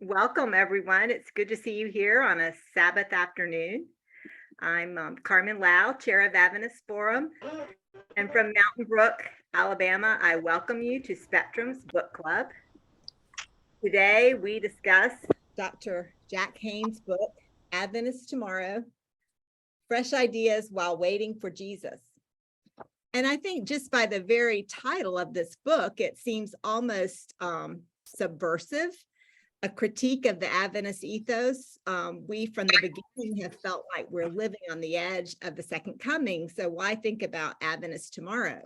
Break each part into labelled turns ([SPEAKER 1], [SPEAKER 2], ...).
[SPEAKER 1] Welcome, everyone. It's good to see you here on a Sabbath afternoon. I'm Carmen Lau, Chair of Adventist Forum, and from Mountain Brook, Alabama, I welcome you to Spectrum's Book Club. Today, we discuss Dr. Jack Hoehn's book, Adventist Tomorrow, Fresh Ideas While Waiting for Jesus. And I think just by the very title of this book, it seems almost subversive, a critique of the Adventist ethos. We, from the beginning, have felt like we're living on the edge of the second coming. So why think about Adventist tomorrow?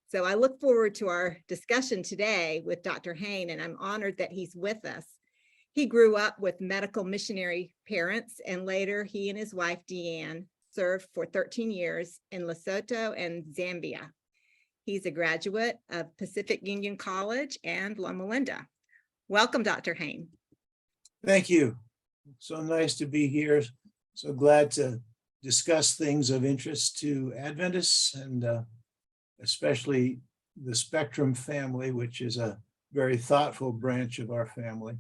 [SPEAKER 1] So I look forward to our discussion today with Dr. Hoehn, and I'm honored that he's with us. He grew up with medical missionary parents, and later he and his wife, Deanne, served for 13 years in Lesotho and Zambia. He's a graduate of Pacific Union College and Loma Linda. Welcome, Dr. Hoehn.
[SPEAKER 2] Thank you. So nice to be here. So glad to discuss things of interest to Adventists and especially the Spectrum family, which is a very thoughtful branch of our family.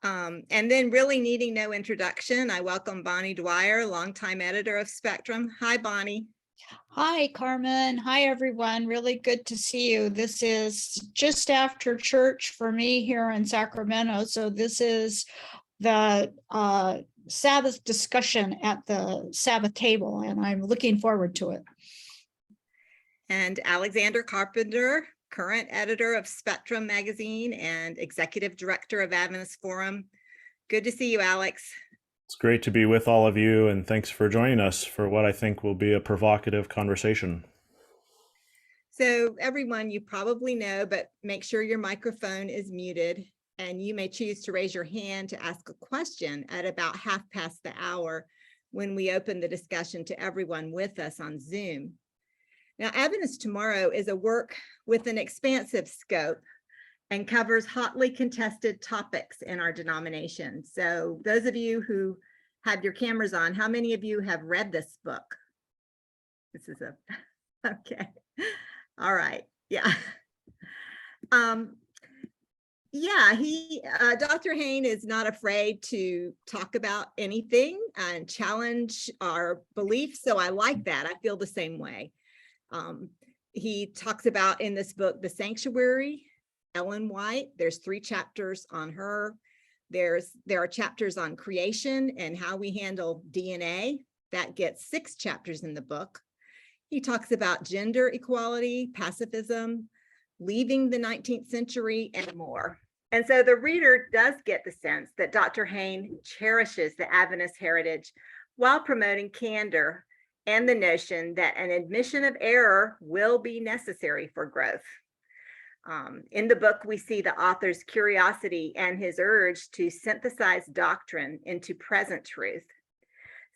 [SPEAKER 1] And then really needing no introduction, I welcome Bonnie Dwyer, longtime editor of Spectrum. Hi, Bonnie.
[SPEAKER 3] Hi, Carmen. Hi, everyone. Really good to see you. This is just after church for me here in Sacramento. So this is the Sabbath discussion at the Sabbath table, and I'm looking forward to it.
[SPEAKER 1] And Alexander Carpenter, current editor of Spectrum magazine and executive director of Adventist Forum. Good to see you, Alex.
[SPEAKER 4] It's great to be with all of you, and thanks for joining us for what I think will be a provocative conversation.
[SPEAKER 1] So everyone, you probably know, but make sure your microphone is muted, and you may choose to raise your hand to ask a question at about 1/2 the hour when we open the discussion to everyone with us on Zoom. Now, Adventist Tomorrow is a work with an expansive scope and covers hotly contested topics in our denomination. So those of you who have your cameras on, how many of you have read this book? This is okay. All right, yeah. Dr. Hoehn is not afraid to talk about anything and challenge our beliefs. So I like that. I feel the same way. He talks about in this book, the sanctuary, Ellen White. There's 3 chapters on her. There are chapters on creation and how we handle DNA. That gets 6 chapters in the book. He talks about gender equality, pacifism, leaving the 19th century, and more. And so the reader does get the sense that Dr. Hoehn cherishes the Adventist heritage while promoting candor and the notion that an admission of error will be necessary for growth. In the book, we see the author's curiosity and his urge to synthesize doctrine into present truth.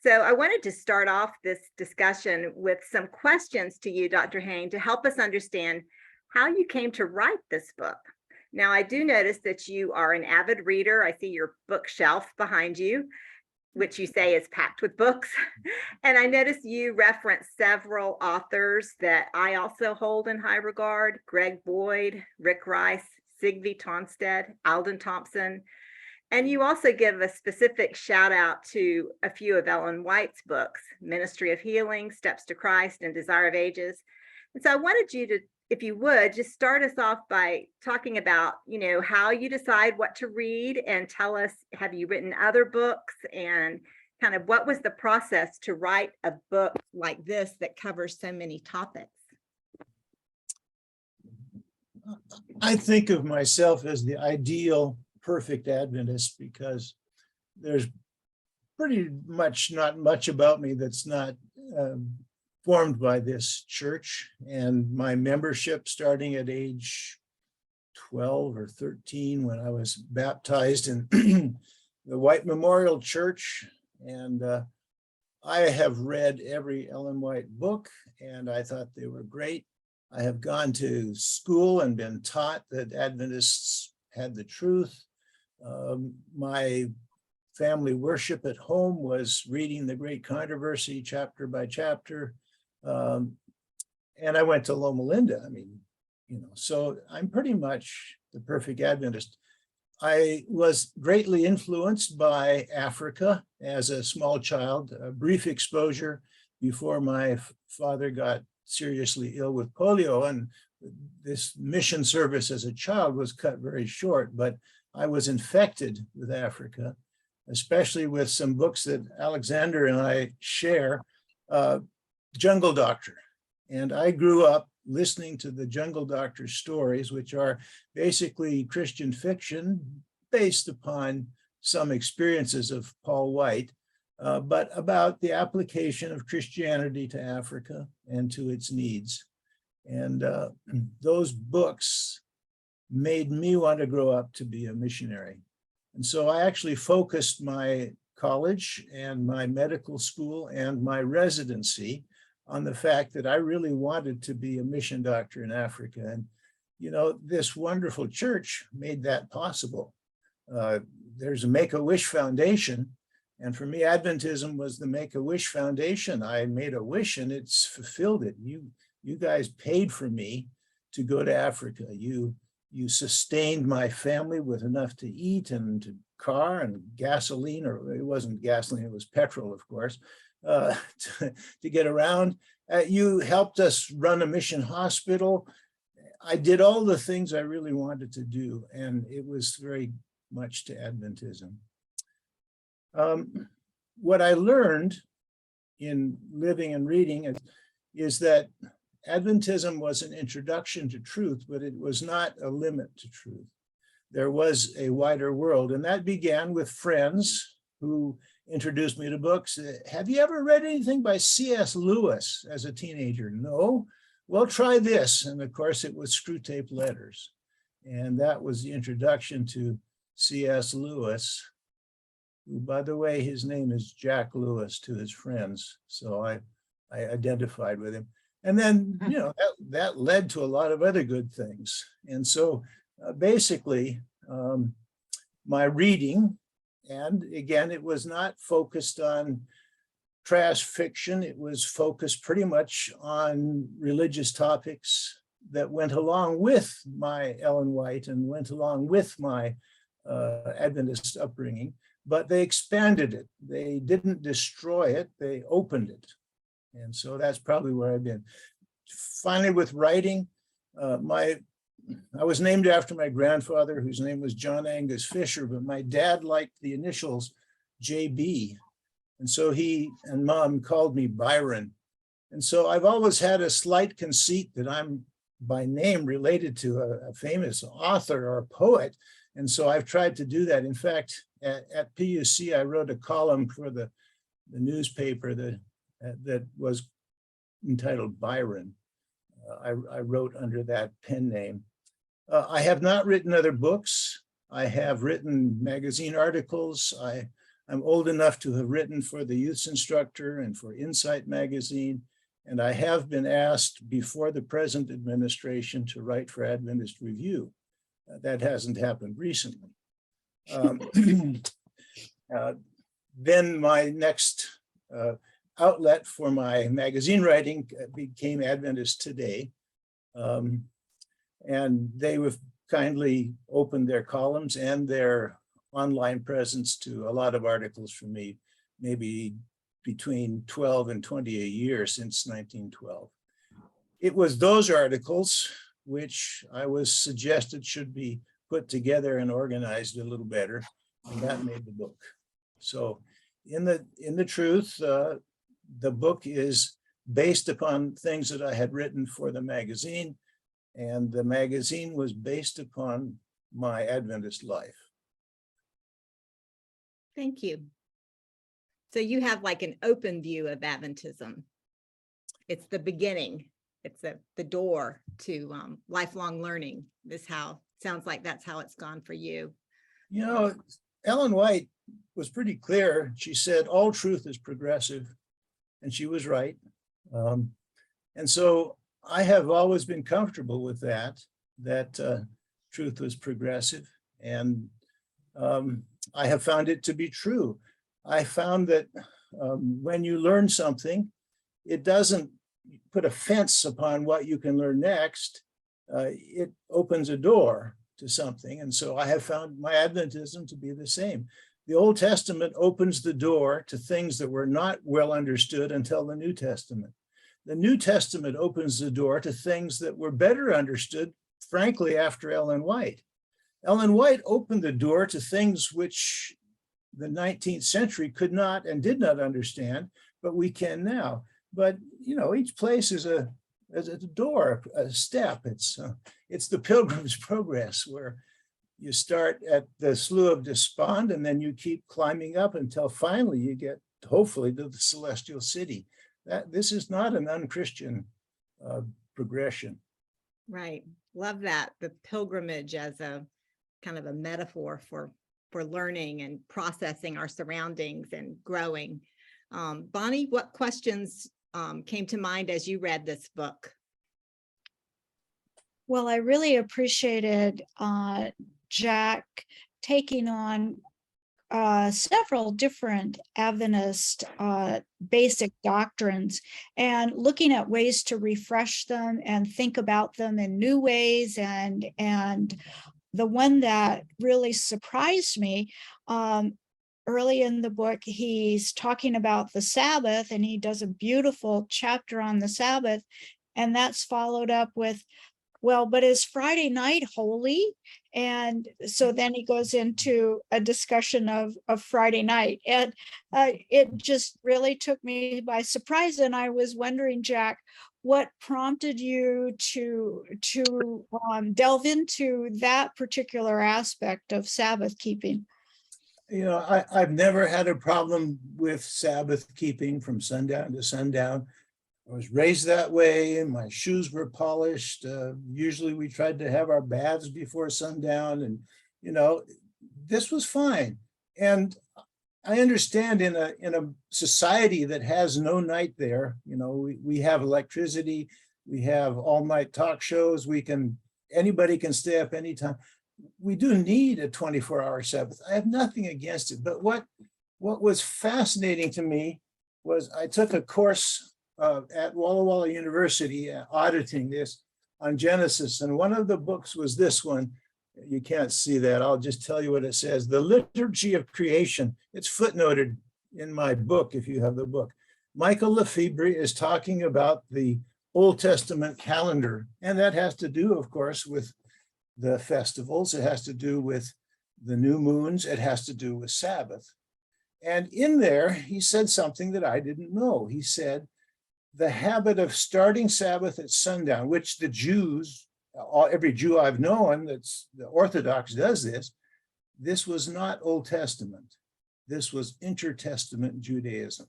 [SPEAKER 1] So I wanted to start off this discussion with some questions to you, Dr. Hoehn, to help us understand how you came to write this book. Now, I do notice that you are an avid reader. I see your bookshelf behind you, which you say is packed with books. And I noticed you reference several authors that I also hold in high regard: Greg Boyd, Rick Rice, Zigby Tonstead, Alden Thompson. And you also give a specific shout out to a few of Ellen White's books, Ministry of Healing, Steps to Christ, and Desire of Ages. And so I wanted you to, if you would, just start us off by talking about, how you decide what to read, and tell us, have you written other books, and kind of what was the process to write a book like this that covers so many topics?
[SPEAKER 2] I think of myself as the ideal perfect Adventist because there's pretty much not much about me that's not formed by this church, and my membership starting at age 12 or 13 when I was baptized in the White Memorial Church. And I have read every Ellen White book, and I thought they were great. I have gone to school and been taught that Adventists had the truth. My family worship at home was reading the Great Controversy chapter by chapter. And I went to Loma Linda. So I'm pretty much the perfect Adventist. I was greatly influenced by Africa as a small child, a brief exposure before my father got seriously ill with polio. And this mission service as a child was cut very short, but I was infected with Africa, especially with some books that Alexander and I share, Jungle Doctor. And I grew up listening to the Jungle Doctor stories, which are basically Christian fiction based upon some experiences of Paul White, but about the application of Christianity to Africa and to its needs. And those books made me want to grow up to be a missionary. And so I actually focused my college and my medical school and my residency on the fact that I really wanted to be a mission doctor in Africa. And, you know, this wonderful church made that possible. There's a Make-A-Wish Foundation. And for me, Adventism was the Make-A-Wish Foundation. I made a wish and it's fulfilled it. You guys paid for me to go to Africa. You sustained my family with enough to eat and car and gasoline, or it wasn't gasoline, it was petrol, of course. To get around. You helped us run a mission hospital. I did all the things I really wanted to do, and it was very much to Adventism. What I learned in living and reading is that Adventism was an introduction to truth, but it was not a limit to truth. There was a wider world, and that began with friends who introduced me to books. Have you ever read anything by C.S. Lewis as a teenager? No? Well, try this. And of course, it was Screwtape Letters. And that was the introduction to C.S. Lewis, who, by the way, his name is Jack Lewis to his friends. So I identified with him. And then, you know, that led to a lot of other good things. And so basically, my reading, and again, it was not focused on trash fiction. It was focused pretty much on religious topics that went along with my Ellen White and went along with my Adventist upbringing, but they expanded it. They didn't destroy it, they opened it. And so that's probably where I've been. Finally, with writing, I was named after my grandfather, whose name was John Angus Fisher, but my dad liked the initials JB. And so he and mom called me Byron. And so I've always had a slight conceit that I'm by name related to a famous author or a poet. And so I've tried to do that. In fact, at PUC, I wrote a column for the newspaper that was entitled Byron. I wrote under that pen name. I have not written other books. I have written magazine articles. I'm old enough to have written for the Youth Instructor and for Insight magazine. And I have been asked before the present administration to write for Adventist Review. That hasn't happened recently. Then my next outlet for my magazine writing became Adventist Today. And they have kindly opened their columns and their online presence to a lot of articles from me, maybe between 12 and 20 a year since 1912. It was those articles which I was suggested should be put together and organized a little better, and that made the book. So in the truth, the book is based upon things that I had written for the magazine, and the magazine was based upon my Adventist life.
[SPEAKER 1] Thank you. So you have like an open view of Adventism. It's the beginning. It's the door to lifelong learning. Sounds like that's how it's gone for you.
[SPEAKER 2] You know, Ellen White was pretty clear. She said, all truth is progressive, and she was right. And so I have always been comfortable with that truth was progressive, and I have found it to be true. I found that when you learn something, it doesn't put a fence upon what you can learn next. It opens a door, to something. And so I have found my Adventism to be the same. The Old Testament opens the door to things that were not well understood until the New Testament. The New Testament opens the door to things that were better understood, frankly, after Ellen White. Ellen White opened the door to things which the 19th century could not and did not understand, but we can now. But, you know, each place is a door, a step. It's the Pilgrim's Progress, where you start at the Slough of Despond and then you keep climbing up until finally you get, hopefully, to the Celestial City. This is not an unchristian progression.
[SPEAKER 1] Right. Love that. The pilgrimage as a kind of a metaphor for learning and processing our surroundings and growing. Bonnie, what questions came to mind as you read this book?
[SPEAKER 3] Well, I really appreciated Jack taking on several different Adventist basic doctrines and looking at ways to refresh them and think about them in new ways. And the one that really surprised me, early in the book, he's talking about the Sabbath, and he does a beautiful chapter on the Sabbath. And that's followed up with, well, but is Friday night holy? And so then he goes into a discussion of Friday night. And it just really took me by surprise. And I was wondering, Jack, what prompted you to delve into that particular aspect of Sabbath keeping?
[SPEAKER 2] You know, I've never had a problem with Sabbath keeping from sundown to sundown. I was raised that way, and my shoes were polished. Usually we tried to have our baths before sundown, and, you know, this was fine. And I understand in a society that has no night there, you know, we have electricity, we have all night talk shows, anybody can stay up anytime. We do need a 24-hour Sabbath. I have nothing against it. But what was fascinating to me was I took a course at Walla Walla University auditing this on Genesis. And one of the books was this one. You can't see that. I'll just tell you what it says. The Liturgy of Creation. It's footnoted in my book, if you have the book. Michael Lefebvre is talking about the Old Testament calendar. And that has to do, of course, with the festivals. It has to do with the new moons. It has to do with Sabbath. And in there, he said something that I didn't know. He said, the habit of starting Sabbath at sundown, which the Jews, every Jew I've known that's the Orthodox does this was not Old Testament. This was intertestament Judaism.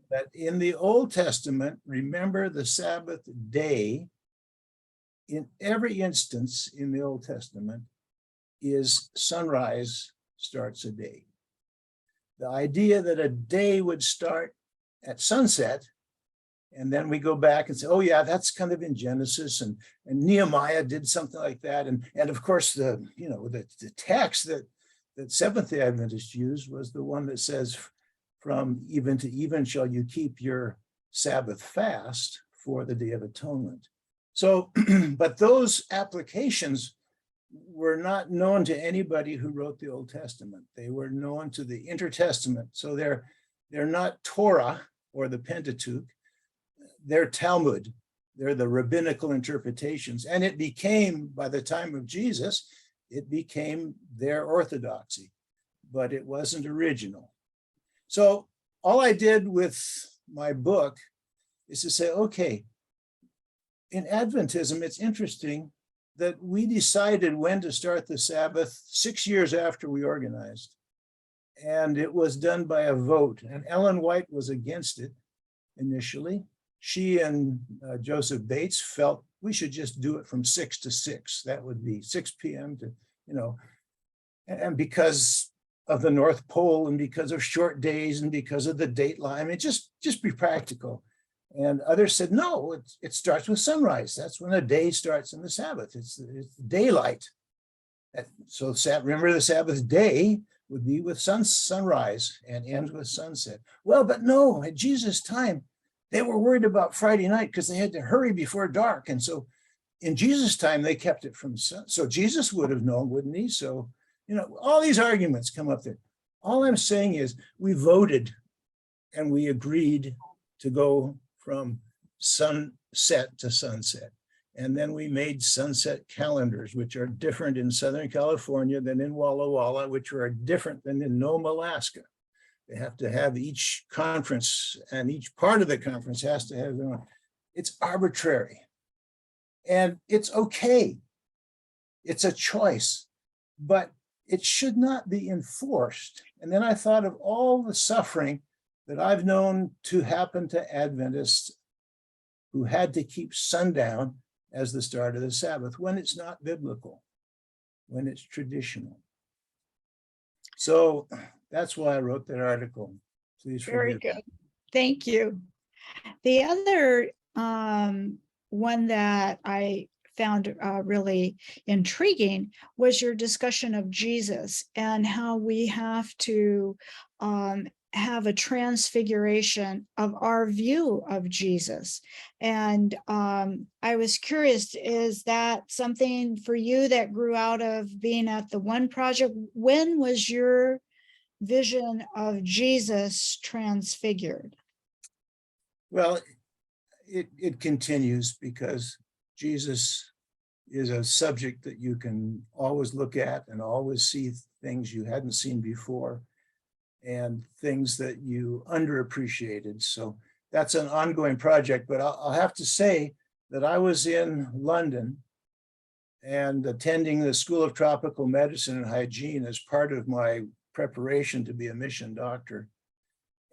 [SPEAKER 2] That in the Old Testament, remember the Sabbath day, in every instance in the Old Testament, is sunrise starts a day. The idea that a day would start at sunset, and then we go back and say, oh yeah, that's kind of in Genesis, and Nehemiah did something like that. And of course, the text that Seventh-day Adventists used was the one that says, from even to even shall you keep your Sabbath fast for the Day of Atonement. So, but those applications were not known to anybody who wrote the Old Testament. They were known to the Intertestament. So they're not Torah or the Pentateuch. They're Talmud. They're the rabbinical interpretations. And it became, by the time of Jesus, it became their orthodoxy, but it wasn't original. So all I did with my book is to say, okay, in Adventism, it's interesting that we decided when to start the Sabbath 6 years after we organized. And it was done by a vote. And Ellen White was against it initially. She and Joseph Bates felt we should just do it from 6 to 6. That would be 6 p.m. to, and because of the North Pole and because of short days and because of the date line, I mean, just be practical. And others said, no, it starts with sunrise. That's when a day starts in the Sabbath. It's daylight. So remember, the Sabbath day would be with sunrise and ends with sunset. Well, but no, at Jesus' time, they were worried about Friday night because they had to hurry before dark. And so in Jesus' time, they kept it from sun. So Jesus would have known, wouldn't he? So, all these arguments come up there. All I'm saying is we voted and we agreed to go from sunset to sunset. And then we made sunset calendars, which are different in Southern California than in Walla Walla, which are different than in Nome, Alaska. They have to have each conference, and each part of the conference has to have their own. It's arbitrary. And it's okay. It's a choice, but it should not be enforced. And then I thought of all the suffering that I've known to happen to Adventists who had to keep sundown as the start of the Sabbath when it's not biblical, when it's traditional. So that's why I wrote that article. Please
[SPEAKER 3] Very
[SPEAKER 2] forgive
[SPEAKER 3] good. Thank you. The other one that I found really intriguing was your discussion of Jesus and how we have to have a transfiguration of our view of Jesus. And I was curious, is that something for you that grew out of being at the One Project? When was your vision of Jesus transfigured?
[SPEAKER 2] Well, it continues because Jesus is a subject that you can always look at and always see things you hadn't seen before and things that you underappreciated. So that's an ongoing project, but I'll have to say that I was in London and attending the School of Tropical Medicine and Hygiene as part of my preparation to be a mission doctor.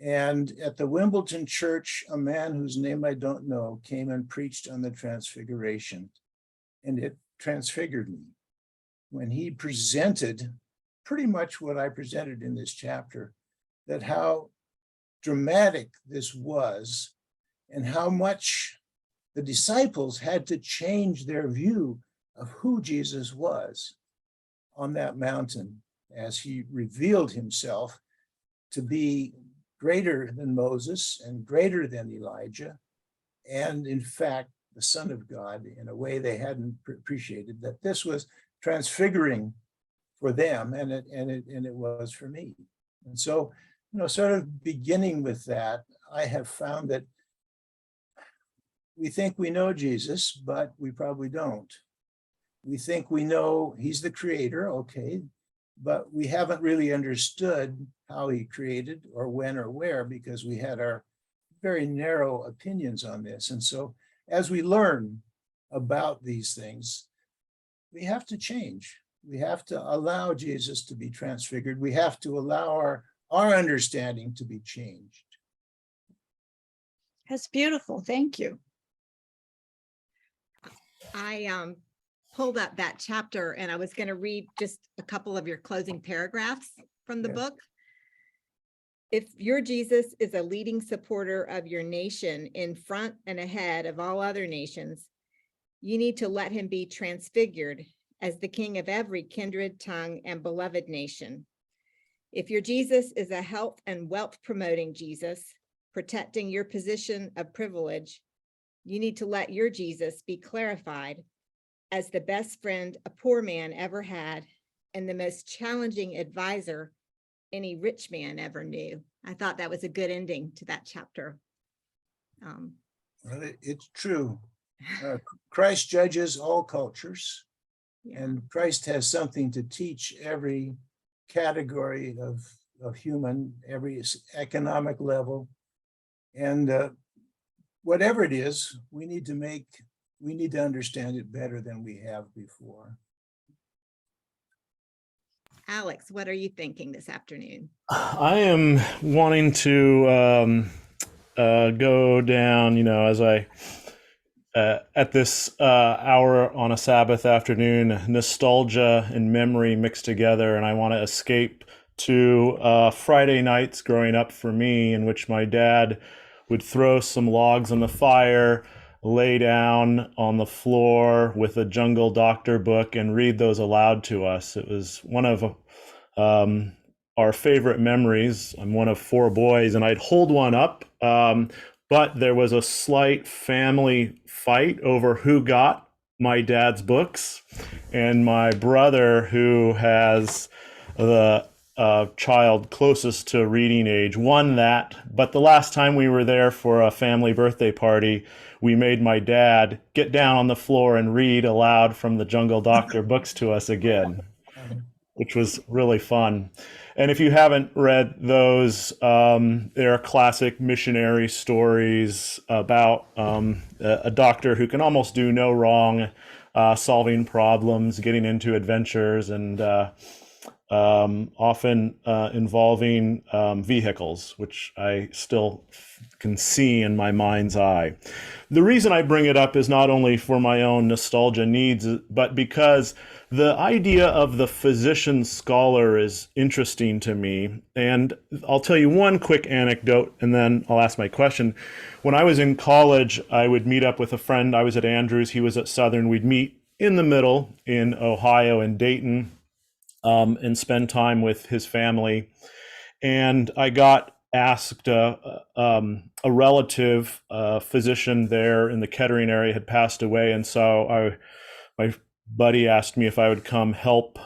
[SPEAKER 2] And at the Wimbledon church, a man whose name I don't know came and preached on the Transfiguration, and it transfigured me when he presented pretty much what I presented in this chapter, that how dramatic this was and how much the disciples had to change their view of who Jesus was on that mountain as he revealed himself to be greater than Moses and greater than Elijah, and in fact, the Son of God in a way they hadn't appreciated, that this was transfiguring for them, and it was for me. And so, sort of beginning with that, I have found that we think we know Jesus, but we probably don't. We think we know he's the creator, okay, but we haven't really understood how he created or when or where, because we had our very narrow opinions on this. And so as we learn about these things, we have to change. We have to allow Jesus to be transfigured. We have to allow our understanding to be changed.
[SPEAKER 3] That's beautiful. Thank you.
[SPEAKER 1] I pulled up that chapter and I was going to read just a couple of your closing paragraphs from the
[SPEAKER 2] Yes.
[SPEAKER 1] book. If your Jesus is a leading supporter of your nation in front and ahead of all other nations, you need to let him be transfigured as the king of every kindred, tongue, and beloved nation. If your Jesus is a health and wealth promoting Jesus, protecting your position of privilege, you need to let your Jesus be clarified as the best friend a poor man ever had and the most challenging advisor any rich man ever knew. I thought that was a good ending to that chapter.
[SPEAKER 2] Well, it's true. Christ judges all cultures,
[SPEAKER 1] Yeah.
[SPEAKER 2] and Christ has something to teach every category of human, every economic level. And whatever it is, we need to understand it better than we have before.
[SPEAKER 1] Alex, what are you thinking this afternoon?
[SPEAKER 4] I am wanting to go down, as I at this hour on a Sabbath afternoon, nostalgia and memory mixed together, and I want to escape to Friday nights growing up for me, in which my dad would throw some logs on the fire, lay down on the floor with a Jungle Doctor book, and read those aloud to us. It was one of our favorite memories. I'm one of 4 boys, and I'd hold one up, but there was a slight family fight over who got my dad's books, and my brother, who has the child closest to reading age, won that. But the last time we were there for a family birthday party, we made my dad get down on the floor and read aloud from the Jungle Doctor books to us again, which was really fun. And if you haven't read those, they're classic missionary stories about a doctor who can almost do no wrong, solving problems, getting into adventures, and often involving vehicles, which I still can see in my mind's eye. The reason I bring it up is not only for my own nostalgia needs, but because the idea of the physician scholar is interesting to me. And I'll tell you one quick anecdote, and then I'll ask my question. When I was in college, I would meet up with a friend. I was at Andrews, he was at Southern. We'd meet in the middle in Ohio, in Dayton, and spend time with his family. And I got asked, a relative, physician there in the Kettering area had passed away. And so my buddy asked me if I would come help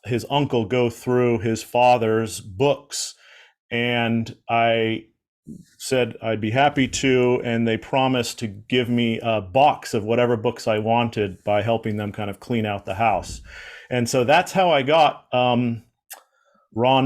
[SPEAKER 4] his uncle go through his father's books. And I said I'd be happy to, and they promised to give me a box of whatever books I wanted by helping them kind of clean out the house. And so that's how I got Ron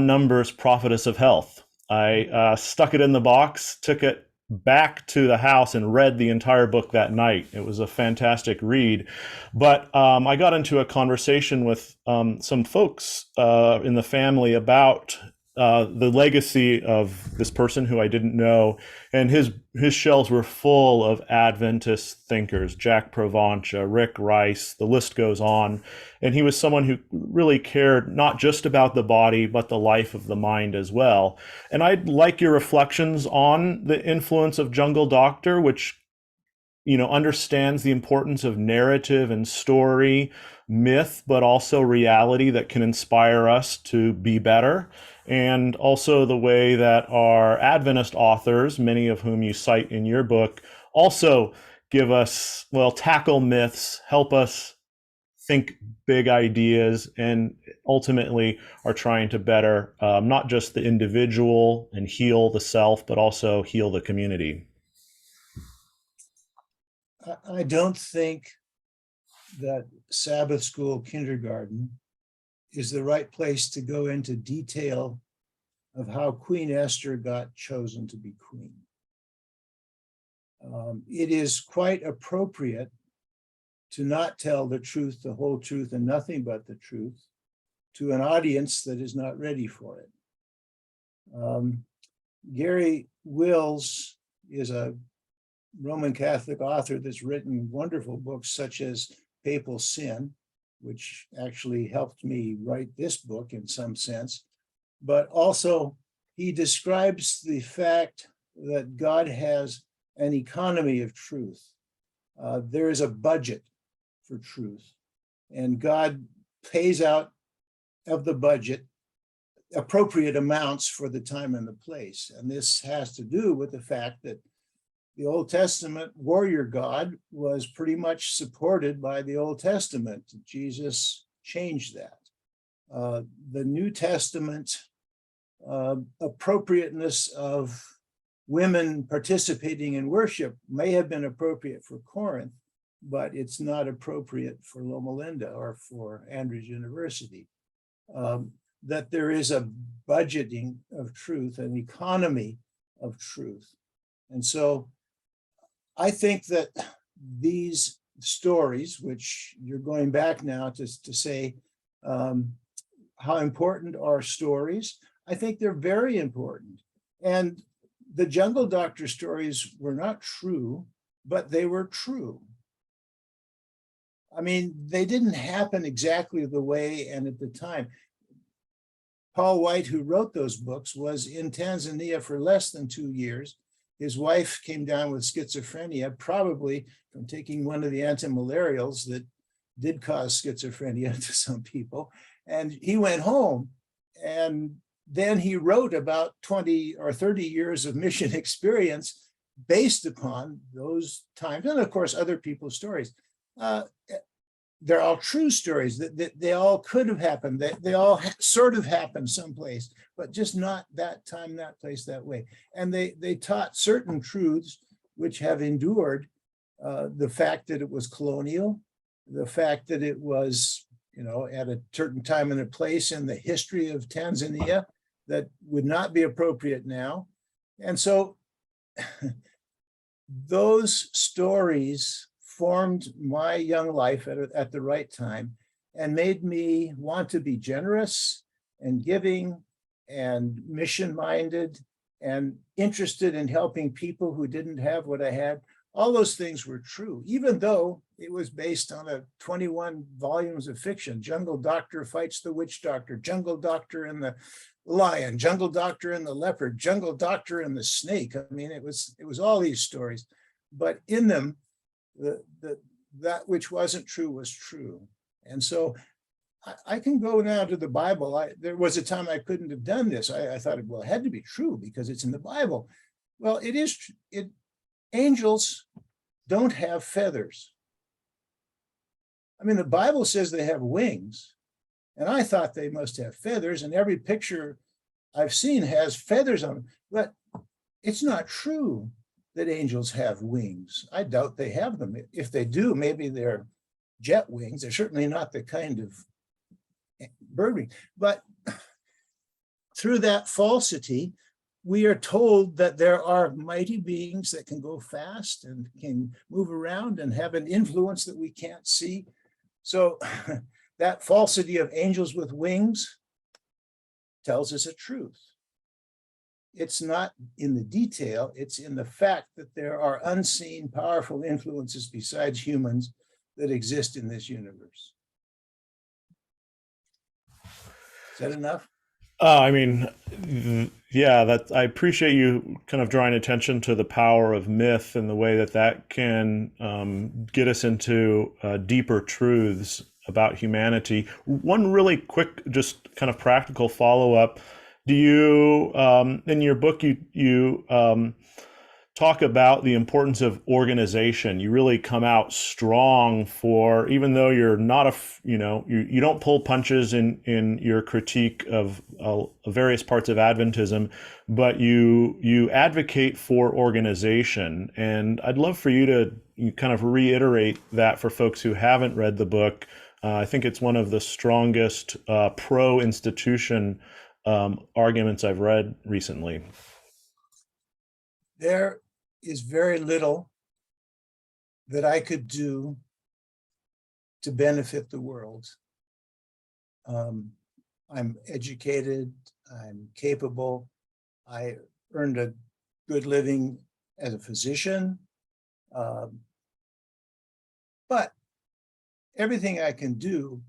[SPEAKER 4] Number's Prophetess of Health. I stuck it in the box, took it back to the house, and read the entire book that night. It was a fantastic read. But I got into a conversation with some folks in the family about the legacy of this person who I didn't know, and his shelves were full of Adventist thinkers, Jack Provencha, Rick Rice, the list goes on. And he was someone who really cared not just about the body, but the life of the mind as well. And I'd like your reflections on the influence of Jungle Doctor, which, you know, understands the importance of narrative and story, myth, but also reality that can inspire us to be better. And also the way that our Adventist authors, many of whom you cite in your book, also give us, well, tackle myths, help us think big ideas, and ultimately are trying to better not just the individual and heal the self, but also heal the community.
[SPEAKER 2] I don't think that Sabbath school kindergarten is the right place to go into detail of how Queen Esther got chosen to be queen. It is quite appropriate to not tell the truth, the whole truth, and nothing but the truth to an audience that is not ready for it. Gary Wills is a Roman Catholic author that's written wonderful books such as Papal Sin, which actually helped me write this book in some sense. But also he describes the fact that God has an economy of truth. There is a budget for truth, and God pays out of the budget appropriate amounts for the time and the place. And this has to do with the fact that the Old Testament warrior God was pretty much supported by the Old Testament. Jesus changed that. The New Testament appropriateness of women participating in worship may have been appropriate for Corinth, but it's not appropriate for Loma Linda or for Andrews University. That there is a budgeting of truth, an economy of truth. And so I think that these stories, which you're going back now to say how important are stories, I think they're very important. And the Jungle Doctor stories were not true, but they were true. I mean, they didn't happen exactly the way and at the time. Paul White, who wrote those books, was in Tanzania for less than 2 years. His wife came down with schizophrenia, probably from taking one of the antimalarials that did cause schizophrenia to some people. And he went home, and then he wrote about 20 or 30 years of mission experience based upon those times, and of course, other people's stories. they're all true stories, that they all could have happened. They all sort of happened someplace, but just not that time, that place, that way. And they taught certain truths which have endured. The fact that it was colonial, the fact that it was, at a certain time and a place in the history of Tanzania that would not be appropriate now. And so those stories formed my young life at the right time and made me want to be generous and giving and mission-minded and interested in helping people who didn't have what I had. All those things were true, even though it was based on 21 volumes of fiction. Jungle Doctor fights the witch doctor, Jungle Doctor and the lion, Jungle Doctor and the leopard, Jungle Doctor and the snake. I mean, it was all these stories, but in them, that which wasn't true was true. And so I can go now to the Bible. There was a time I couldn't have done this. I thought, well, it had to be true because it's in the Bible. Well, it is. Angels don't have feathers. I mean, the Bible says they have wings, and I thought they must have feathers, and every picture I've seen has feathers on them, but it's not true that angels have wings. I doubt they have them. If they do, maybe they're jet wings. They're certainly not the kind of bird wing. But through that falsity, we are told that there are mighty beings that can go fast and can move around and have an influence that we can't see. So that falsity of angels with wings tells us a truth. It's not in the detail, it's in the fact that there are unseen, powerful influences besides humans that exist in this universe. Is that enough?
[SPEAKER 4] I mean, yeah, I appreciate you kind of drawing attention to the power of myth and the way that can get us into deeper truths about humanity. One really quick, just kind of practical follow-up. Do you, in your book, you talk about the importance of organization. You really come out strong for, even though you're not you don't pull punches in your critique of various parts of Adventism, but you advocate for organization. And I'd love for you to kind of reiterate that for folks who haven't read the book. I think it's one of the strongest pro-institution arguments I've read recently.
[SPEAKER 2] There is very little that I could do to benefit the world. I'm educated, I'm capable, I earned a good living as a physician, but everything I can do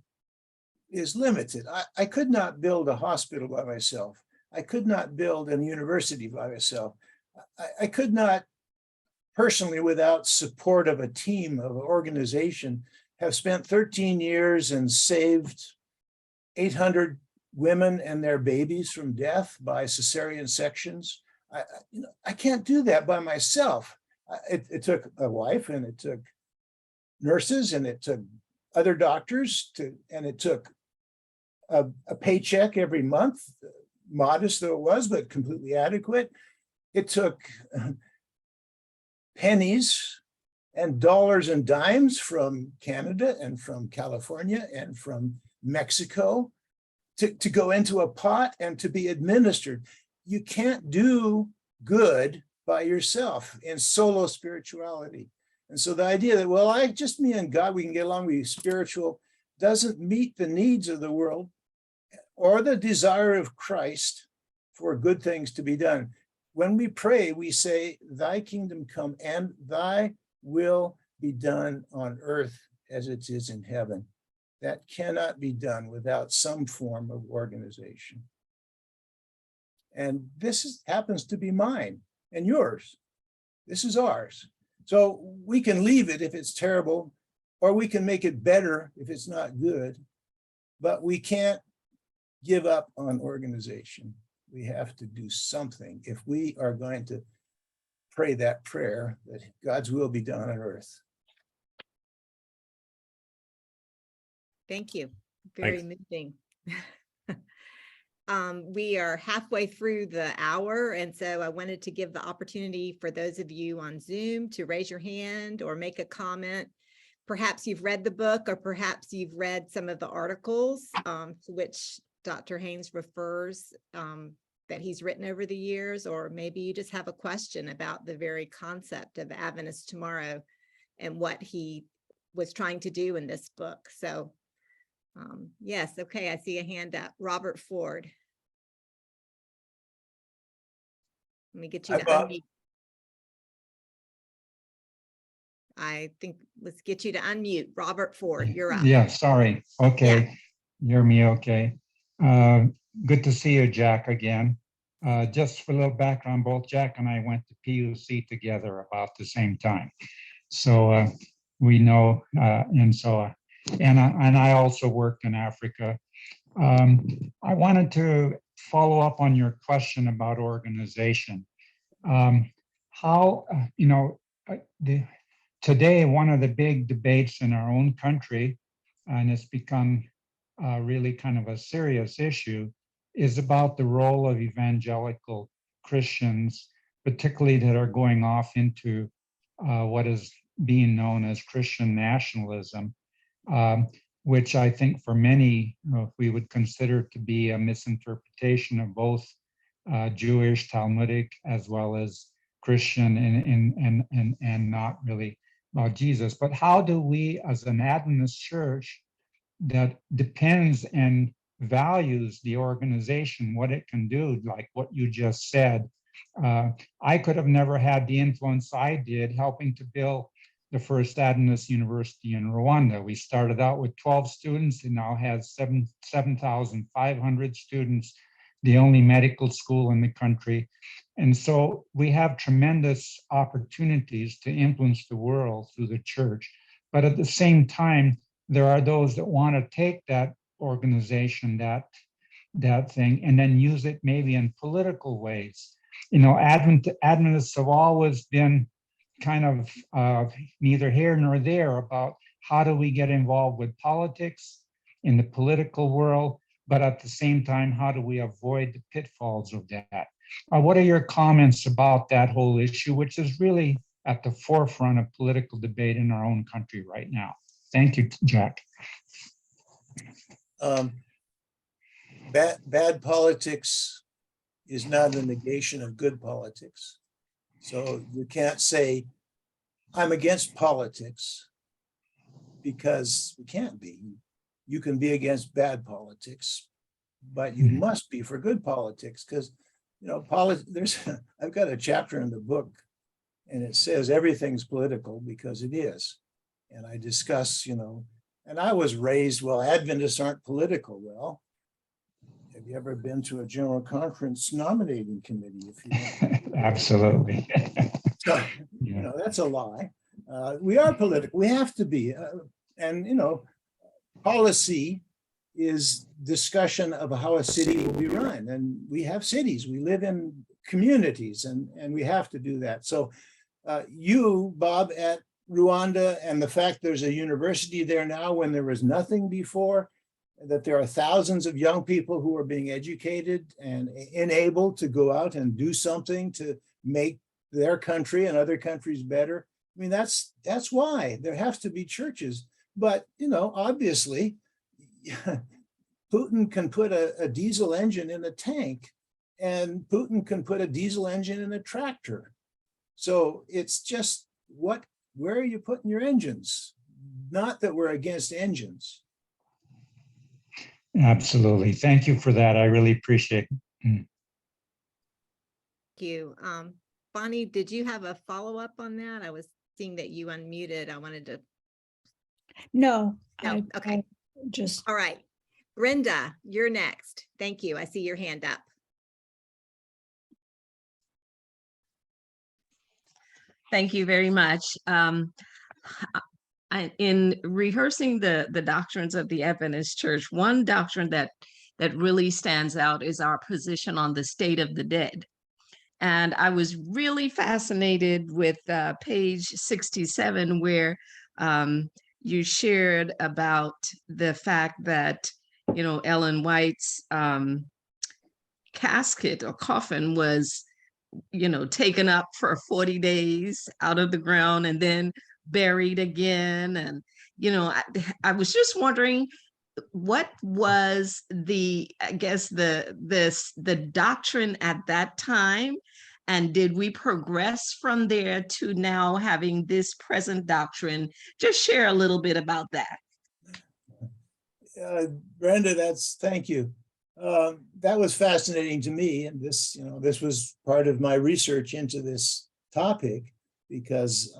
[SPEAKER 2] is limited. I could not build a hospital by myself. I could not build a university by myself. I could not personally, without support of a team, of an organization, have spent 13 years and saved 800 women and their babies from death by cesarean sections. I can't do that by myself. It took a wife, and it took nurses, and it took other doctors, and it took a paycheck every month, modest though it was, but completely adequate. It took pennies and dollars and dimes from Canada and from California and from Mexico to go into a pot and to be administered. You can't do good by yourself in solo spirituality. And so the idea that, well, just me and God, we can get along, we spiritual, doesn't meet the needs of the world or the desire of Christ for good things to be done. When we pray, we say, thy kingdom come and thy will be done on earth as it is in heaven. That cannot be done without some form of organization. And this happens to be mine and yours. This is ours. So we can leave it if it's terrible, or we can make it better if it's not good, but we can't give up on organization. We have to do something if we are going to pray that prayer that God's will be done on earth.
[SPEAKER 1] Thank you. Very moving. We are halfway through the hour, and so I wanted to give the opportunity for those of you on Zoom to raise your hand or make a comment. Perhaps you've read the book, or perhaps you've read some of the articles to which Dr. Hoehn refers that he's written over the years, or maybe you just have a question about the very concept of Adventist Tomorrow and what he was trying to do in this book. So yes, okay, I see a hand up. Robert Ford. Let me get you
[SPEAKER 2] Hi,
[SPEAKER 1] to
[SPEAKER 2] Bob.
[SPEAKER 1] unmute. I think, let's get you to unmute. Robert Ford, you're up.
[SPEAKER 5] Yeah, sorry. Okay. Hear me okay. Good to see you, Jack, again. Just for a little background, both Jack and I went to PUC together about the same time. So we know, and I also worked in Africa. I wanted to follow up on your question about organization. Today, one of the big debates in our own country, and it's become really kind of a serious issue, is about the role of evangelical Christians, particularly that are going off into what is being known as Christian nationalism, which I think for many we would consider to be a misinterpretation of both Jewish, Talmudic, as well as Christian, and not really about Jesus. But how do we, as an Adventist church that depends and values the organization, what it can do, like what you just said, I could have never had the influence I did helping to build the first Adventist university in Rwanda. We started out with 12 students and now has 7,500 students, the only medical school in the country. And so we have tremendous opportunities to influence the world through the church. But at the same time, there are those that want to take that organization, that thing, and then use it maybe in political ways. Adventists have always been kind of neither here nor there about how do we get involved with politics in the political world, but at the same time, how do we avoid the pitfalls of that? What are your comments about that whole issue, which is really at the forefront of political debate in our own country right now? Thank you, Jack.
[SPEAKER 2] Bad politics is not a negation of good politics. So you can't say, I'm against politics, because you can't be. You can be against bad politics, but you must be for good politics, because I've got a chapter in the book and it says everything's political, because it is. And I discuss, and I was raised, well, Adventists aren't political. Well, have you ever been to a general conference nominating committee? If you
[SPEAKER 5] Absolutely.
[SPEAKER 2] So, that's a lie. We are political. We have to be. Policy is discussion of how a city will be run. And we have cities. We live in communities, and we have to do that. So you, Bob, at Rwanda, and the fact there's a university there now when there was nothing before, that there are thousands of young people who are being educated and enabled to go out and do something to make their country and other countries better. I mean, that's why there have to be churches. But, obviously, Putin can put a diesel engine in a tank, and Putin can put a diesel engine in a tractor. So it's just where are you putting your engines? Not that we're against engines.
[SPEAKER 5] Absolutely. Thank you for that. I really appreciate it.
[SPEAKER 1] Thank you. Bonnie, did you have a follow-up on that? I was seeing that you unmuted. I wanted to.
[SPEAKER 3] No.
[SPEAKER 1] No, okay.
[SPEAKER 3] Just.
[SPEAKER 1] All right. Brenda, you're next. Thank you. I see your hand up.
[SPEAKER 6] Thank you very much. In rehearsing the doctrines of the Adventist Church, one doctrine that really stands out is our position on the state of the dead. And I was really fascinated with page 67, where you shared about the fact that, Ellen White's casket or coffin was, taken up for 40 days out of the ground and then buried again. And, I was just wondering, what was the doctrine at that time? And did we progress from there to now having this present doctrine? Just share a little bit about that.
[SPEAKER 2] Brenda, thank you. That was fascinating to me. And this was part of my research into this topic, because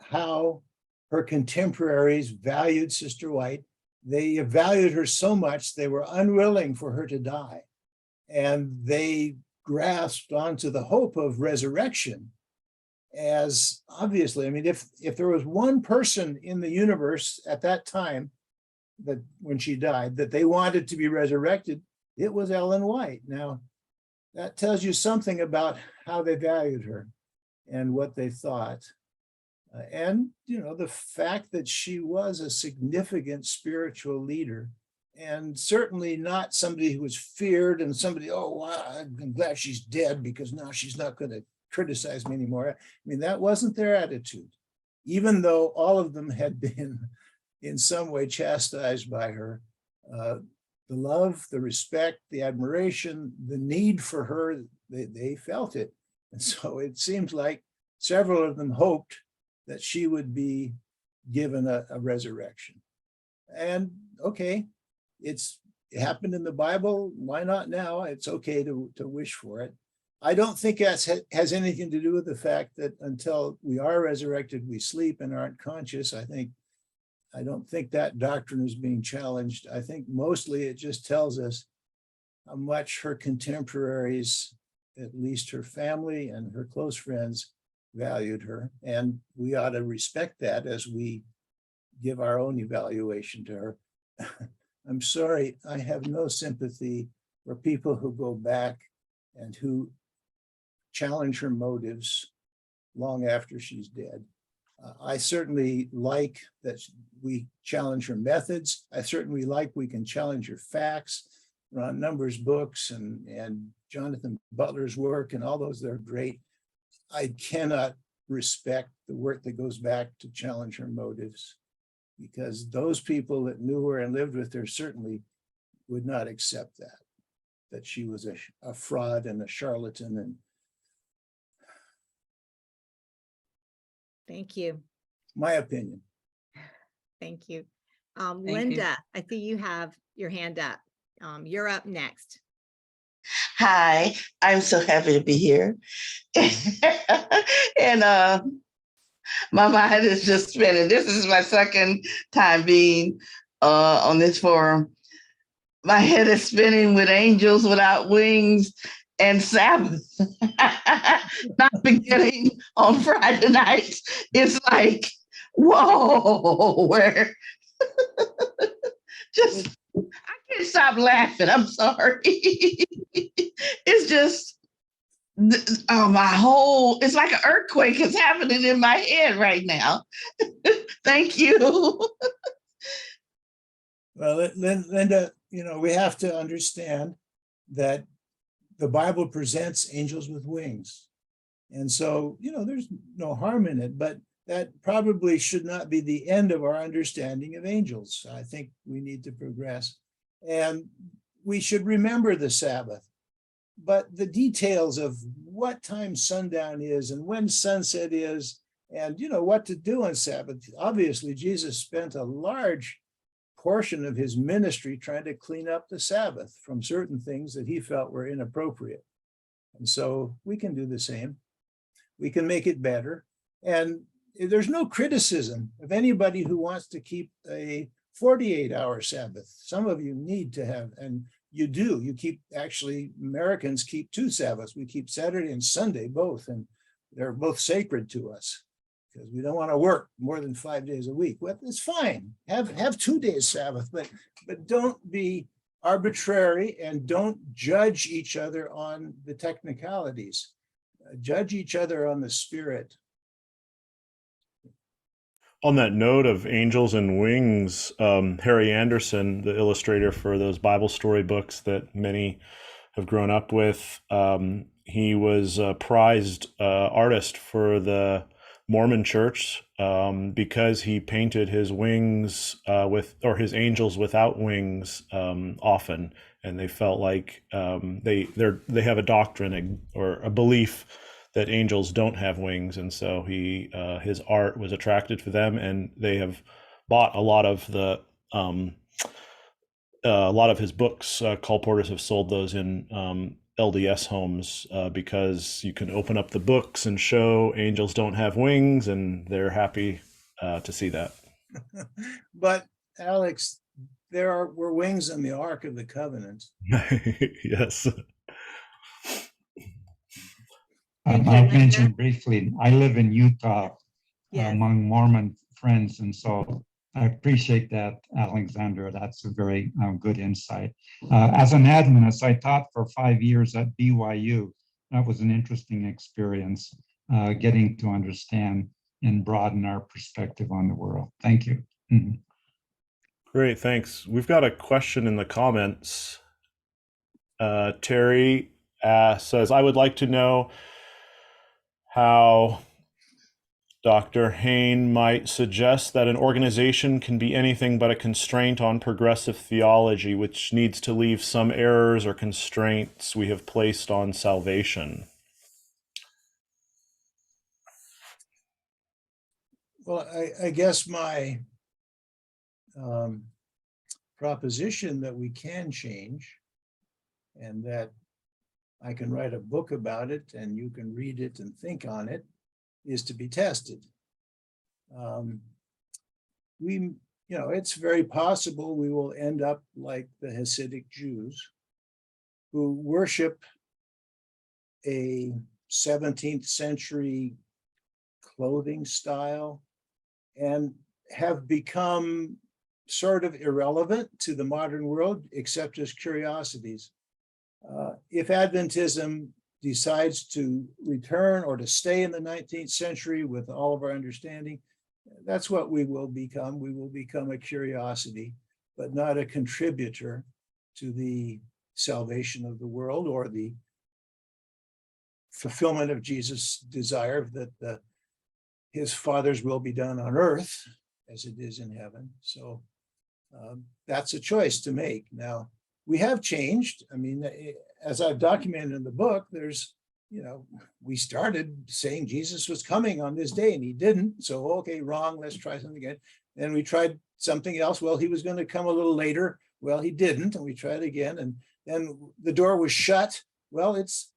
[SPEAKER 2] how her contemporaries valued Sister White. They valued her so much, they were unwilling for her to die. And they grasped onto the hope of resurrection as, obviously, I mean, if there was one person in the universe at that time, that when she died, that they wanted to be resurrected, it was Ellen White. Now, that tells you something about how they valued her and what they thought. And, the fact that she was a significant spiritual leader, and certainly not somebody who was feared and somebody, oh, wow, I'm glad she's dead because now she's not going to criticize me anymore. I mean, that wasn't their attitude, even though all of them had been in some way chastised by her. The love, the respect, the admiration, the need for her, they felt it. And so it seems like several of them hoped that she would be given a resurrection. And okay, it happened in the Bible. Why not now? It's okay to wish for it. I don't think that has anything to do with the fact that until we are resurrected, we sleep and aren't conscious. I don't think that doctrine is being challenged. I think mostly it just tells us how much her contemporaries, at least her family and her close friends, valued her. And we ought to respect that as we give our own evaluation to her. I'm sorry, I have no sympathy for people who go back and who challenge her motives long after she's dead. I certainly like that we challenge her methods. I certainly like we can challenge her facts. Ron Number's books and Jonathan Butler's work and all those, they're great. I cannot respect the work that goes back to challenge her motives, because those people that knew her and lived with her certainly would not accept that she was a fraud and a charlatan. And
[SPEAKER 1] Thank you.
[SPEAKER 2] my opinion.
[SPEAKER 1] Thank you.
[SPEAKER 6] you.
[SPEAKER 1] Linda, I see you have your hand up. You're up next.
[SPEAKER 7] Hi, I'm so happy to be here. And my mind is just spinning. This is my second time being on this forum. My head is spinning with angels without wings and Sabbath. Not beginning on Friday night. It's like, whoa, where just I can't stop laughing. I'm sorry. It's just, it's like an earthquake is happening in my head right now. Thank you.
[SPEAKER 2] Well, Linda, we have to understand that the Bible presents angels with wings. And so, there's no harm in it, but that probably should not be the end of our understanding of angels. I think we need to progress. And we should remember the Sabbath. But the details of what time sundown is and when sunset is, and what to do on Sabbath. Obviously, Jesus spent a large portion of his ministry trying to clean up the Sabbath from certain things that he felt were inappropriate. And so we can do the same. We can make it better. And there's no criticism of anybody who wants to keep a 48-hour Sabbath. Some of you need to have, and you do. Actually, Americans keep 2 Sabbaths. We keep Saturday and Sunday both, and they're both sacred to us because we don't want to work more than 5 days a week. Well, it's fine. Have 2 days Sabbath, but don't be arbitrary and don't judge each other on the technicalities. Judge each other on the spirit.
[SPEAKER 4] On that note of angels and wings, Harry Anderson, the illustrator for those Bible story books that many have grown up with, he was a prized artist for the Mormon Church because he painted his wings or his angels without wings often, and they felt like they have a doctrine or a belief that angels don't have wings, and so his art was attracted to them, and they have bought a lot of his books. Colporteurs have sold those in LDS homes because you can open up the books and show angels don't have wings, and they're happy to see that.
[SPEAKER 2] But Alex, were wings in the Ark of the Covenant.
[SPEAKER 4] Yes.
[SPEAKER 1] Thank you,
[SPEAKER 5] I'll
[SPEAKER 1] Linda.
[SPEAKER 5] mention briefly, I live in Utah
[SPEAKER 1] Yes.
[SPEAKER 5] among Mormon friends, and so I appreciate that, Alexandra. That's a very good insight. As an Adventist, I taught for 5 years at BYU. That was an interesting experience, getting to understand and broaden our perspective on the world. Thank you. Mhm.
[SPEAKER 4] Great, thanks. We've got a question in the comments. Terry says, I would like to know how Dr. Hoehn might suggest that an organization can be anything but a constraint on progressive theology, which needs to leave some errors or constraints we have placed on salvation.
[SPEAKER 2] Well, I guess my proposition that we can change, and that I can write a book about it and you can read it and think on it, is to be tested. It's very possible we will end up like the Hasidic Jews, who worship a 17th century clothing style and have become sort of irrelevant to the modern world, except as curiosities. If Adventism decides to return or to stay in the 19th century with all of our understanding, that's what we will become. We will become a curiosity, but not a contributor to the salvation of the world or the fulfillment of Jesus' desire that his Father's will be done on earth as it is in heaven. So that's a choice to make. Now, we have changed. I mean, as I've documented in the book, we started saying Jesus was coming on this day and he didn't. So, okay, wrong, let's try something again. Then we tried something else. Well, he was going to come a little later. Well, he didn't. And we tried again. And then the door was shut. Well, it's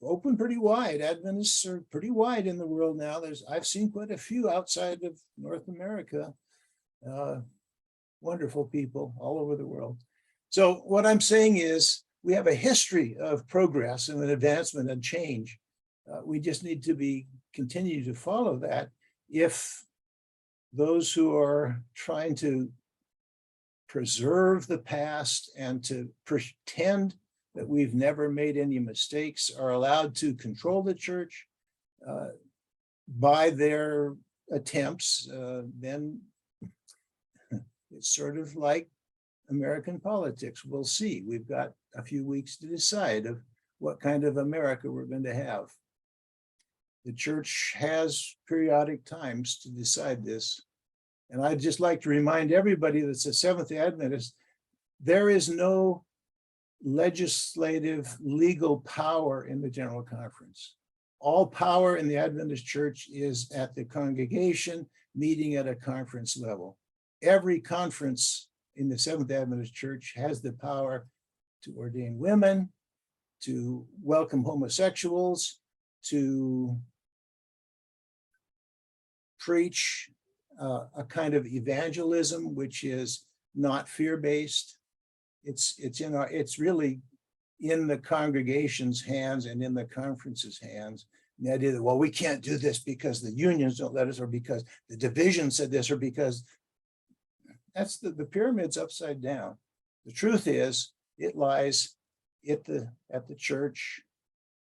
[SPEAKER 2] open pretty wide. Adventists are pretty wide in the world now. I've seen quite a few outside of North America. Wonderful people all over the world. So what I'm saying is we have a history of progress and advancement and change. We just need to continue to follow that. If those who are trying to preserve the past and to pretend that we've never made any mistakes are allowed to control the church by their attempts, then it's sort of like American politics. We'll see. We've got a few weeks to decide of what kind of America we're going to have. The church has periodic times to decide this. And I'd just like to remind everybody that's a Seventh-day Adventist, there is no legislative legal power in the General Conference. All power in the Adventist Church is at the congregation meeting at a conference level. Every conference in the Seventh-day Adventist Church has the power to ordain women, to welcome homosexuals, to preach a kind of evangelism which is not fear-based. It's really in the congregation's hands and in the conference's hands. And the idea that, well, we can't do this because the unions don't let us, or because the division said this, or because that's the pyramid's upside down. The truth is, it lies at the church,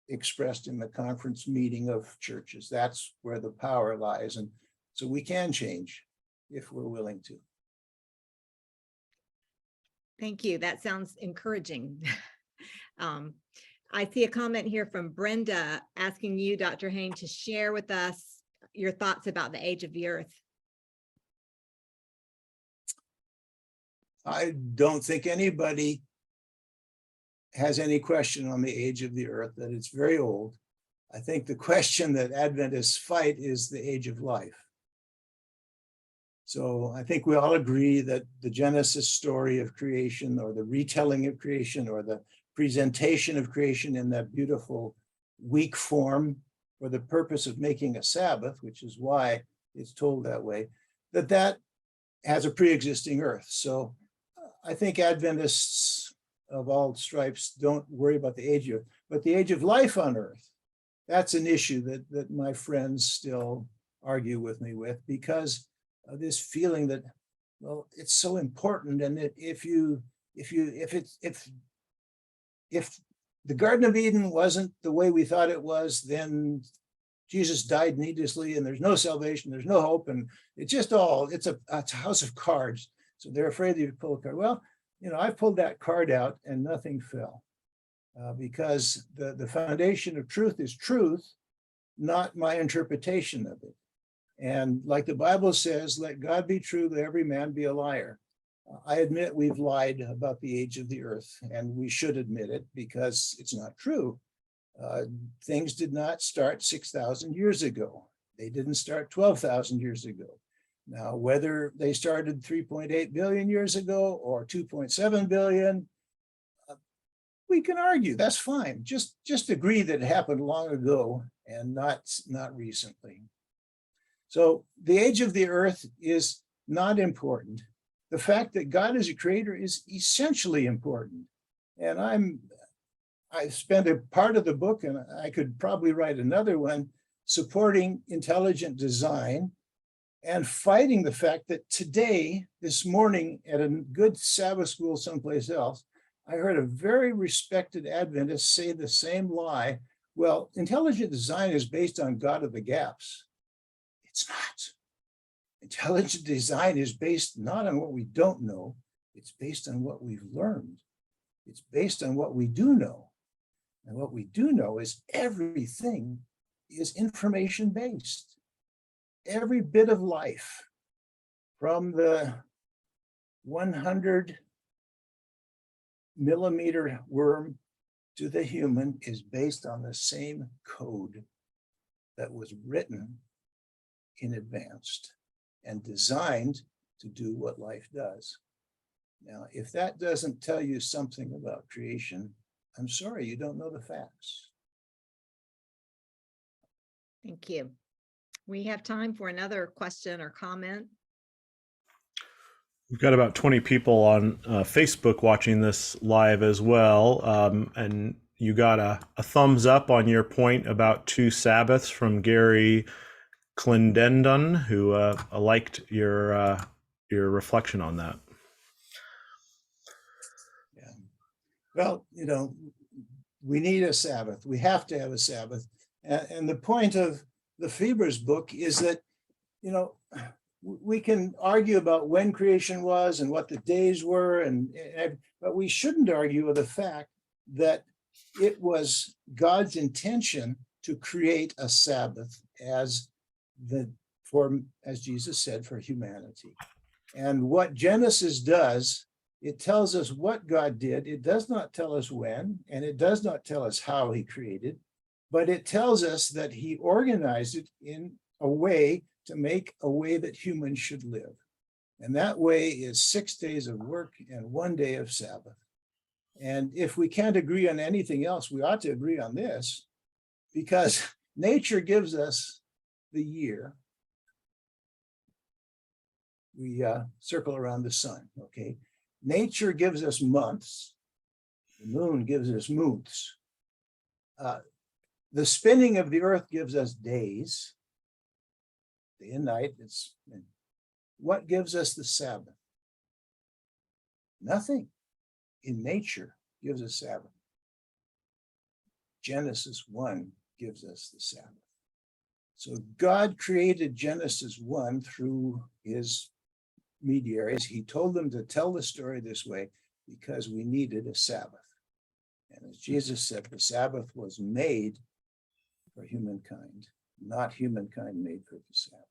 [SPEAKER 2] expressed in the conference meeting of churches. That's where the power lies. And So we can change if we're willing to.
[SPEAKER 1] Thank you. That sounds encouraging. I see a comment here from Brenda asking you, Dr. Hoehn, to share with us your thoughts about the age of the earth.
[SPEAKER 2] I don't think anybody has any question on the age of the earth, that it's very old. I think the question that Adventists fight is the age of life. So I think we all agree that the Genesis story of creation, or the retelling of creation, or the presentation of creation in that beautiful weak form for the purpose of making a Sabbath, which is why it's told that way, that has a pre-existing earth. So I think Adventists of all stripes don't worry about the age of, but the age of life on earth, that's an issue that my friends still argue with me with, because of this feeling that, well, it's so important, and that if the Garden of Eden wasn't the way we thought it was, then Jesus died needlessly, and there's no salvation, there's no hope, and it's a house of cards. So they're afraid you pull a card. Well, I've pulled that card out and nothing fell, because the foundation of truth is truth, not my interpretation of it. And like the Bible says, let God be true, let every man be a liar. I admit we've lied about the age of the earth, and we should admit it because it's not true. Things did not start 6,000 years ago. They didn't start 12,000 years ago. Now, whether they started 3.8 billion years ago or 2.7 billion, we can argue, that's fine. Just agree that it happened long ago and not recently. So the age of the earth is not important. The fact that God is a creator is essentially important. And I spent a part of the book, and I could probably write another one, supporting intelligent design and fighting the fact that today, this morning, at a good Sabbath school someplace else, I heard a very respected Adventist say the same lie. Well, intelligent design is based on God of the gaps. It's not. Intelligent design is based not on what we don't know, it's based on what we've learned. It's based on what we do know. And what we do know is everything is information-based. Every bit of life, from the 100 millimeter worm to the human, is based on the same code that was written in advance and designed to do what life does. Now, if that doesn't tell you something about creation, I'm sorry, you don't know the facts.
[SPEAKER 1] Thank you. We have time for another question or comment.
[SPEAKER 4] We've got about 20 people on Facebook watching this live as well. And you got a thumbs up on your point about 2 Sabbaths from Gary Clendendon, who liked your reflection on that.
[SPEAKER 2] Yeah. Well, we need a Sabbath. We have to have a Sabbath. And the point of the Febre's book is that, we can argue about when creation was and what the days were, but we shouldn't argue with the fact that it was God's intention to create a Sabbath as Jesus said, for humanity. And what Genesis does, it tells us what God did. It does not tell us when, and it does not tell us how he created, but it tells us that he organized it in a way to make a way that humans should live. And that way is 6 days of work and 1 day of Sabbath. And if we can't agree on anything else, we ought to agree on this, because nature gives us the year. We circle around the sun, okay? Nature gives us months. The moon gives us moons. The spinning of the earth gives us days. Day and night. What gives us the Sabbath? Nothing in nature gives us Sabbath. Genesis 1 gives us the Sabbath. So God created Genesis 1 through his mediaries. He told them to tell the story this way because we needed a Sabbath. And as Jesus said, the Sabbath was made for humankind, not humankind made for the Sabbath.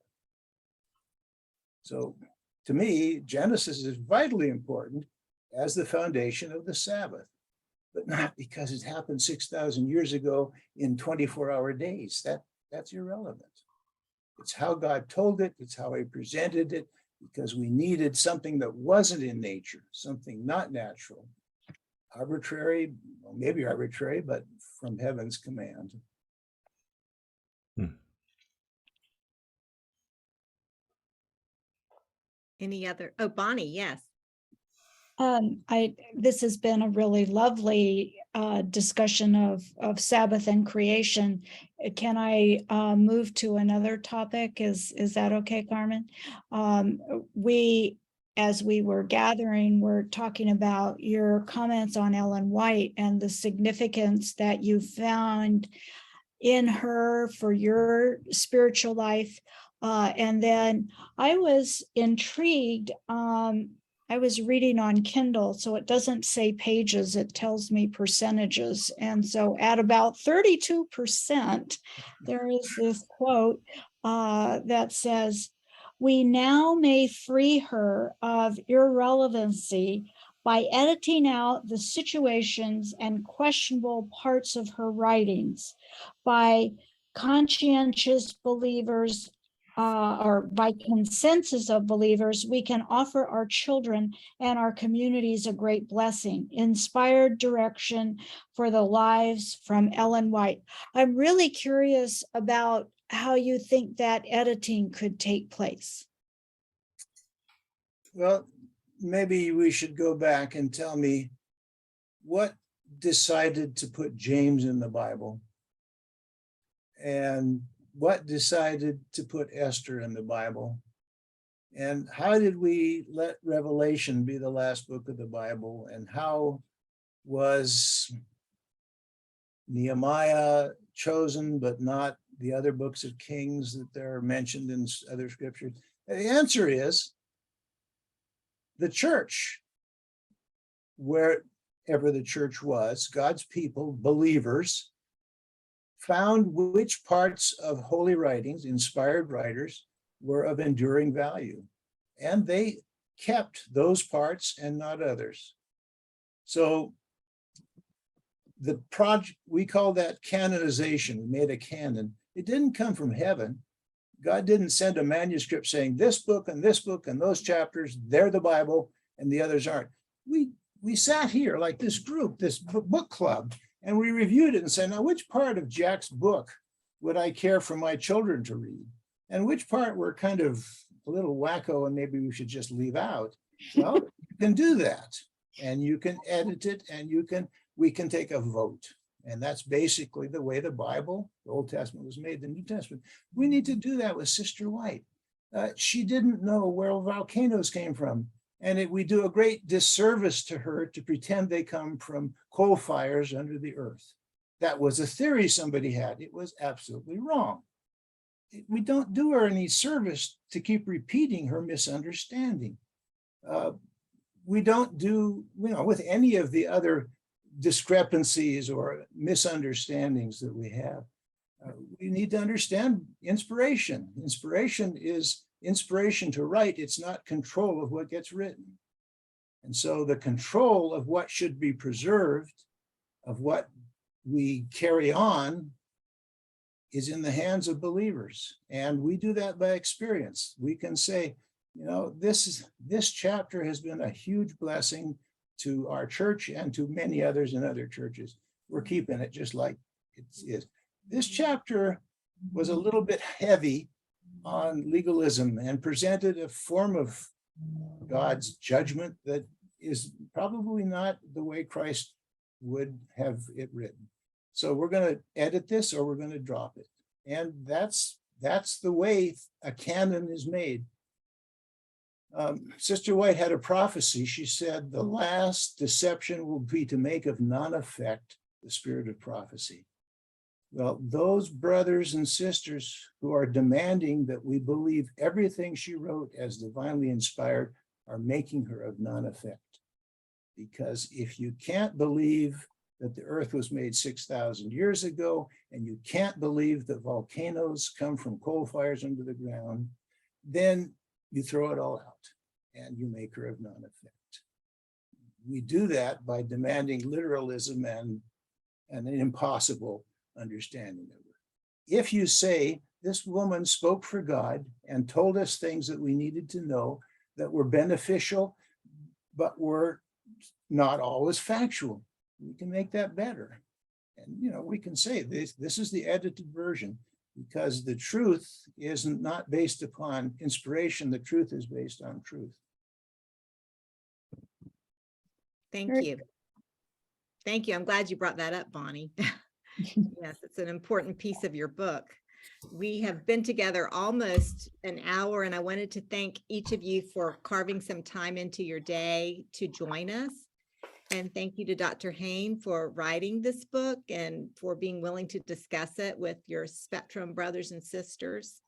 [SPEAKER 2] So to me, Genesis is vitally important as the foundation of the Sabbath, but not because it happened 6,000 years ago in 24-hour days. That's irrelevant. It's how God told it, it's how he presented it, because we needed something that wasn't in nature, something not natural, arbitrary, well, maybe arbitrary, but from heaven's command.
[SPEAKER 1] Any other? Oh, Bonnie, yes.
[SPEAKER 3] This has been a really lovely discussion of Sabbath and creation. Can I move to another topic? Is that okay, Carmen? As we were gathering, we're talking about your comments on Ellen White and the significance that you found in her for your spiritual life. And then I was intrigued. I was reading on Kindle, so it doesn't say pages, it tells me percentages. And so at about 32%, there is this quote that says, "We now may free her of irrelevancy by editing out the situations and questionable parts of her writings, by conscientious believers or by consensus of believers, we can offer our children and our communities a great blessing, inspired direction for the lives from Ellen White." I'm really curious about how you think that editing could take place.
[SPEAKER 2] Well, maybe we should go back and tell me what decided to put James in the Bible and what decided to put Esther in the Bible, and how did we let Revelation be the last book of the Bible, and how was Nehemiah chosen but not the other books of Kings that are mentioned in other scriptures? The answer is the church, wherever the church was, God's people, believers, found which parts of holy writings, inspired writers, were of enduring value. And they kept those parts and not others. So the project, we call that canonization. We made a canon. It didn't come from heaven. God didn't send a manuscript saying this book and those chapters, they're the Bible and the others aren't. We sat here like this group, this book club, and we reviewed it and said, now, which part of Jack's book would I care for my children to read? And which part were kind of a little wacko and maybe we should just leave out? Well, you can do that, and you can edit it, and we can take a vote. And that's basically the way the Bible, the Old Testament, was made, the New Testament. We need to do that with Sister White. She didn't know where volcanoes came from. And we do a great disservice to her to pretend they come from coal fires under the earth. That was a theory somebody had. It was absolutely wrong. We don't do her any service to keep repeating her misunderstanding. We don't do, with any of the other discrepancies or misunderstandings that we have. We need to understand inspiration. Inspiration is inspiration to write. It's not control of what gets written. And so the control of what should be preserved, of what we carry on, is in the hands of believers. And we do that by experience. We can say, this chapter has been a huge blessing to our church and to many others in other churches. We're keeping it just like it is. This chapter was a little bit heavy on legalism and presented a form of God's judgment that is probably not the way Christ would have it written. So we're going to edit this or we're going to drop it. And that's the way a canon is made. Sister White had a prophecy. She said, the last deception will be to make of none effect the spirit of prophecy. Well, those brothers and sisters who are demanding that we believe everything she wrote as divinely inspired are making her of none effect. Because if you can't believe that the earth was made 6,000 years ago, and you can't believe that volcanoes come from coal fires under the ground, then you throw it all out and you make her of none effect. We do that by demanding literalism and an impossible understanding of it. If you say this woman spoke for God and told us things that we needed to know that were beneficial, but were not always factual, we can make that better. And we can say this is the edited version, because the truth is not based upon inspiration. The truth is based on truth.
[SPEAKER 1] Thank
[SPEAKER 3] Very
[SPEAKER 1] you. Thank you. I'm glad you brought that up, Bonnie. Yes, it's an important piece of your book. We have been together almost an hour, and I wanted to thank each of you for carving some time into your day to join us. And thank you to Dr. Hoehn for writing this book and for being willing to discuss it with your Spectrum brothers and sisters.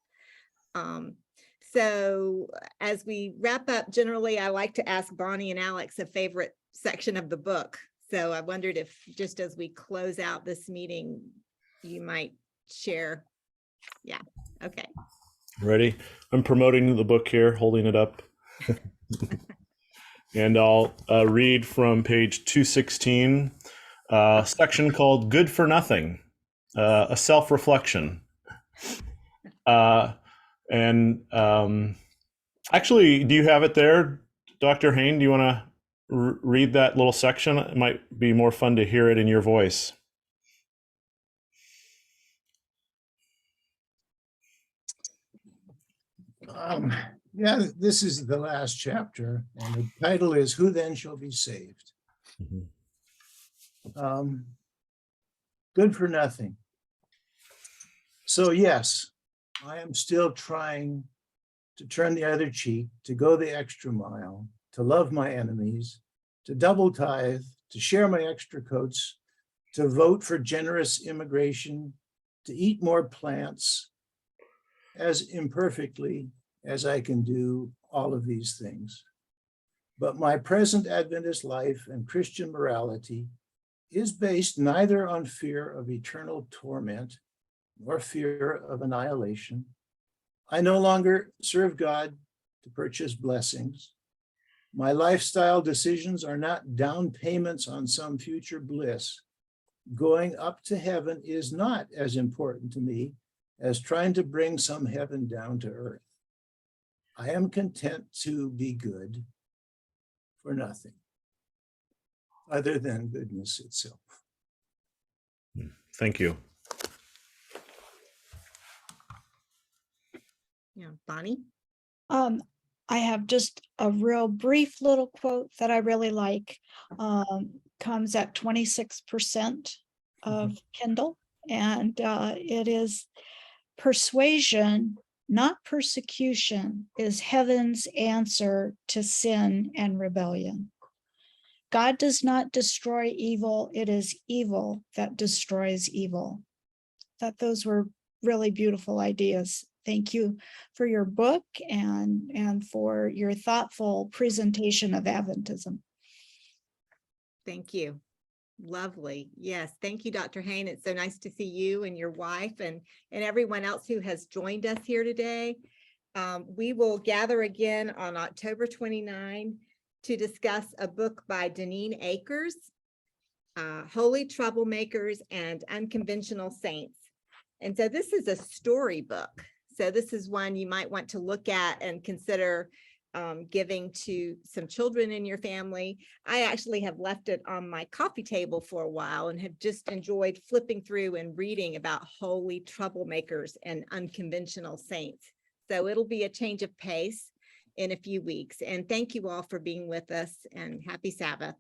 [SPEAKER 1] So as we wrap up, generally, I like to ask Bonnie and Alex a favorite section of the book. So I wondered if, just as we close out this meeting, you might share. Yeah, okay.
[SPEAKER 4] Ready? I'm promoting the book here, holding it up. And I'll read from page 216, a section called Good for Nothing, a self-reflection. Actually, do you have it there, Dr. Hoehn? Do you want to read that little section? It might be more fun to hear it in your voice.
[SPEAKER 2] Yeah, this is the last chapter, and the title is Who Then Shall Be Saved? Good for nothing. So yes, I am still trying to turn the other cheek, to go the extra mile, to love my enemies, to double tithe, to share my extra coats, to vote for generous immigration, to eat more plants, as imperfectly as I can do all of these things. But my present Adventist life and Christian morality is based neither on fear of eternal torment nor fear of annihilation. I no longer serve God to purchase blessings. My lifestyle decisions are not down payments on some future bliss. Going up to heaven is not as important to me as trying to bring some heaven down to earth. I am content to be good for nothing other than goodness itself.
[SPEAKER 4] Thank you.
[SPEAKER 1] Yeah, Bonnie?
[SPEAKER 3] I have just a real brief little quote that I really like. Comes at 26% of Kindle, and it is: persuasion, not persecution, is heaven's answer to sin and rebellion. God does not destroy evil, it is evil that destroys evil. Thought those were really beautiful ideas. Thank you for your book and for your thoughtful presentation of Adventism.
[SPEAKER 1] Thank you. Lovely. Yes. Thank you, Dr. Hoehn. It's so nice to see you and your wife and everyone else who has joined us here today. We will gather again on October 29 to discuss a book by Deneen Akers, Holy Troublemakers and Unconventional Saints. And so this is a storybook. So this is one you might want to look at and consider giving to some children in your family. I actually have left it on my coffee table for a while and have just enjoyed flipping through and reading about holy troublemakers and unconventional saints. So it'll be a change of pace in a few weeks. And thank you all for being with us, and happy Sabbath.